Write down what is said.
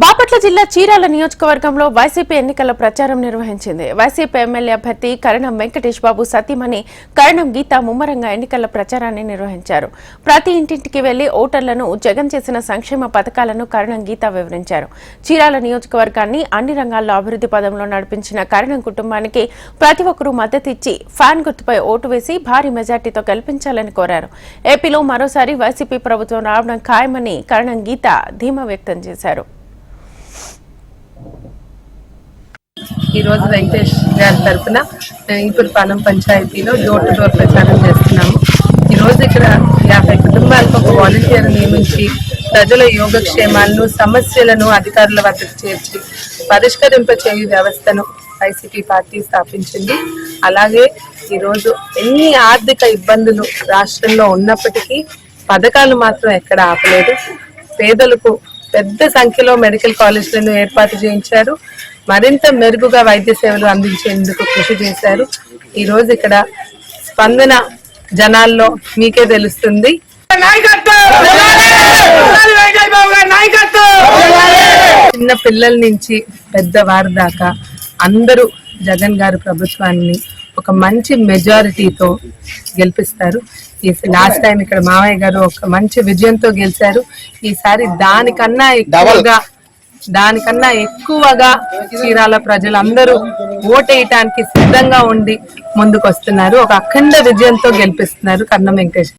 బాపట్ల జిల్లా చీరాల నియోజకవర్గంలో వైసీపీ ఎన్నికల ప్రచారం నిర్వహించింది. వైసీపీ ఎమ్మెల్యే అభ్యర్థి కరణం వెంకటేష్ బాబు సతీమణి కరణం గీత ముమ్మరంగా ఎన్నికల ప్రచారాన్ని నిర్వహించారు. ప్రతి ఇంటింటికి వెళ్లి ఓటర్లను జగన్ చేసిన సంక్షేమ పథకాలను కరణం గీత వివరించారు. చీరాల నియోజకవర్గాన్ని అన్ని రంగాల్లో అభివృద్ధి పదంలో నడిపించిన కరణం కుటుంబానికి ప్రతి ఒక్కరూ మద్దతిచ్చి ఫ్యాన్ గుర్తుపై ఓటు వేసి భారీ మెజార్టీతో గెలిపించాలని కోరారు. ఏపీలో మరోసారి వైసీపీ ప్రభుత్వం రావడం ఖాయమని కరణం గీత ధీమా వ్యక్తం చేశారు. ఈ రోజు వెంకటేష్ గారి తరఫున ఇప్పుడు పాలెం పంచాయతీలో డోర్ టు డోర్ ప్రచారం చేస్తున్నాము. ఈ రోజు ఇక్కడ 50 కుటుంబాలకు ఒక వాలంటీర్ నియమించి ప్రజల యోగక్షేమాలను సమస్యలను అధికారుల వద్దకు చేర్చి పరిష్కరింపచేయు వ్యవస్థను వైసీపీ పార్టీ స్థాపించింది. అలాగే ఈరోజు ఎన్ని ఆర్థిక ఇబ్బందులు రాష్ట్రంలో ఉన్నప్పటికీ పథకాలు మాత్రం ఎక్కడ ఆపలేదు. పేదలకు పెద్ద సంఖ్యలో మెడికల్ కాలేజీలను ఏర్పాటు చేయించారు. మరింత మెరుగుగా వైద్య సేవలు అందించేందుకు కృషి చేశారు. ఈ రోజు ఇక్కడ స్పందన జనాల్లో మీకే తెలుస్తుంది. చిన్న పిల్లల నుంచి పెద్దవారి దాకా అందరూ జగన్ గారి ప్రభుత్వాన్ని ఒక మంచి మెజారిటీతో గెలిపిస్తారు. లాస్ట్ టైం ఇక్కడ మావయ్య గారు ఒక మంచి విజయంతో గెలిచారు. ఈసారి దానికన్నా ఎక్కువగా చీరాల ప్రజలందరూ ఓటేయటానికి సిద్ధంగా ఉండి ముందుకు వస్తున్నారు. ఒక అఖండ విజయంతో గెలిపిస్తున్నారు కరణం వెంకటేష్.